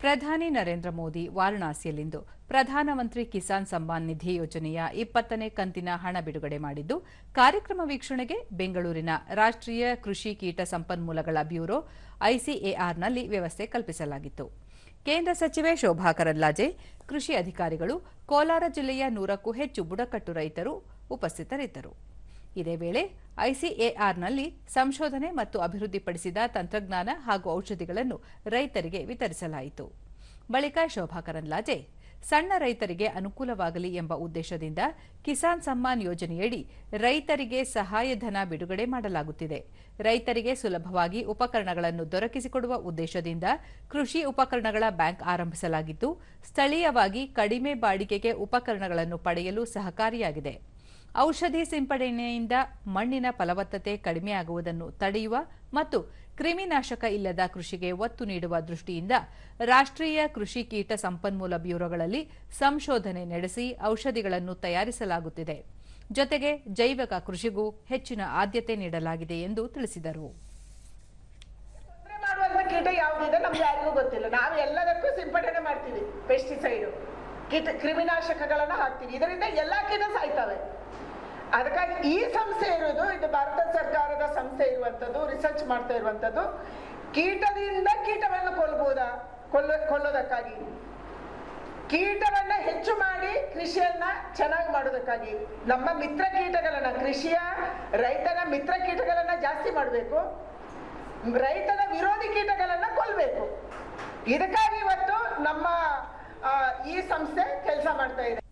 ಪ್ರಧಾನಿ ನರೇಂದ್ರ ಮೋದಿ ವಾರಣಾಸಿಯಲ್ಲಿಂದು ಪ್ರಧಾನಮಂತ್ರಿ ಕಿಸಾನ್ ಸಮ್ಮಾನ್ ನಿಧಿ ಯೋಜನೆಯ 20ನೇ ಕಂತಿನ ಹಣ ಬಿಡುಗಡೆ ಮಾಡಿದ್ದು, ಕಾರ್ಯಕ್ರಮ ವೀಕ್ಷಣೆಗೆ ಬೆಂಗಳೂರಿನ ರಾಷ್ಟ್ರೀಯ ಕೃಷಿ ಕೀಟ ಸಂಪನ್ಮೂಲಗಳ ಬ್ಯೂರೋ ಐಸಿಎಆರ್ನಲ್ಲಿ ವ್ಯವಸ್ಥೆ ಕಲ್ಪಿಸಲಾಗಿತ್ತು. ಕೇಂದ್ರ ಸಚಿವೆ ಶೋಭಾ ಕರಂದ್ಲಾಜೆ, ಕೃಷಿ ಅಧಿಕಾರಿಗಳು, ಕೋಲಾರ ಜಿಲ್ಲೆಯ 100ಕ್ಕೂ ಹೆಚ್ಚು ಬುಡಕಟ್ಟು ರೈತರು ಉಪಸ್ಥಿತರಿದ್ದರು. ಇದೇ ವೇಳೆ ಐಸಿಎಆರ್ನಲ್ಲಿ ಸಂಶೋಧನೆ ಮತ್ತು ಅಭಿವೃದ್ಧಿಪಡಿಸಿದ ತಂತ್ರಜ್ಞಾನ ಹಾಗೂ ಔಷಧಿಗಳನ್ನು ರೈತರಿಗೆ ವಿತರಿಸಲಾಯಿತು. ಬಳಿಕ ಶೋಭಾ ಕರಂದ್ಲಾಜೆ, ಸಣ್ಣ ರೈತರಿಗೆ ಅನುಕೂಲವಾಗಲಿ ಎಂಬ ಉದ್ದೇಶದಿಂದ ಕಿಸಾನ್ ಸಮ್ಮಾನ್ ಯೋಜನೆಯಡಿ ರೈತರಿಗೆ ಸಹಾಯಧನ ಬಿಡುಗಡೆ ಮಾಡಲಾಗುತ್ತಿದೆ. ರೈತರಿಗೆ ಸುಲಭವಾಗಿ ಉಪಕರಣಗಳನ್ನು ದೊರಕಿಸಿಕೊಡುವ ಉದ್ದೇಶದಿಂದ ಕೃಷಿ ಉಪಕರಣಗಳ ಬ್ಯಾಂಕ್ ಆರಂಭಿಸಲಾಗಿದ್ದು, ಸ್ಥಳೀಯವಾಗಿ ಕಡಿಮೆ ಬಾಡಿಗೆಗೆ ಉಪಕರಣಗಳನ್ನು ಪಡೆಯಲು ಸಹಕಾರಿಯಾಗಿದೆ. ಔಷಧಿ ಸಿಂಪಡಣೆಯಿಂದ ಮಣ್ಣಿನ ಫಲವತ್ತತೆ ಕಡಿಮೆಯಾಗುವುದನ್ನು ತಡೆಯುವ ಮತ್ತು ಕ್ರಿಮಿನಾಶಕ ಇಲ್ಲದ ಕೃಷಿಗೆ ಒತ್ತು ನೀಡುವ ದೃಷ್ಟಿಯಿಂದ ರಾಷ್ಟ್ರೀಯ ಕೃಷಿ ಕೀಟ ಸಂಪನ್ಮೂಲ ಬ್ಯೂರೋಗಳಲ್ಲಿ ಸಂಶೋಧನೆ ನಡೆಸಿ ಔಷಧಿಗಳನ್ನು ತಯಾರಿಸಲಾಗುತ್ತಿದೆ. ಜೊತೆಗೆ ಜೈವಿಕ ಕೃಷಿಗೂ ಹೆಚ್ಚಿನ ಆದ್ಯತೆ ನೀಡಲಾಗಿದೆ ಎಂದು ತಿಳಿಸಿದರು. ಕೀಟ ಯಾವುದಿದೆ ನಮ್ಗೆ ಯಾರಿಗೂ ಗೊತ್ತಿಲ್ಲ. ನಾವು ಎಲ್ಲದಕ್ಕೂ ಸಿಂಪಡಣೆ ಮಾಡ್ತೀವಿ, ಪೆಸ್ಟಿಸೈಡ್ ಕ್ರಿಮಿನಾಶಕಗಳನ್ನ ಹಾಕ್ತೀವಿ. ಇದರಿಂದ ಎಲ್ಲಾ ಕೀಟ ಸಾಯ್ತವೆ. ಅದಕ್ಕಾಗಿ ಈ ಸಂಸ್ಥೆ ಇರುವುದು, ಇದು ಭಾರತ ಸರ್ಕಾರದ ಸಂಸ್ಥೆ ಇರುವಂತದ್ದು, ರಿಸರ್ಚ್ ಮಾಡ್ತಾ ಇರುವಂತದ್ದು ಕೀಟದಿಂದ ಕೀಟವನ್ನು ಕೊಲ್ಲೋದಕ್ಕಾಗಿ, ಕೀಟವನ್ನ ಹೆಚ್ಚು ಮಾಡಿ ಕೃಷಿಯನ್ನ ಚೆನ್ನಾಗಿ ಮಾಡೋದಕ್ಕಾಗಿ. ನಮ್ಮ ಮಿತ್ರ ಕೀಟಗಳನ್ನ, ರೈತನ ಮಿತ್ರ ಕೀಟಗಳನ್ನ ಜಾಸ್ತಿ ಮಾಡಬೇಕು, ರೈತನ ವಿರೋಧಿ ಕೀಟಗಳನ್ನ ಕೊಲ್ಲಬೇಕು. ಇದಕ್ಕಾಗಿ ಇವತ್ತು ನಮ್ಮ ಈ ಸಂಸ್ಥೆ ಕೆಲಸ ಮಾಡ್ತಾ ಇದೆ.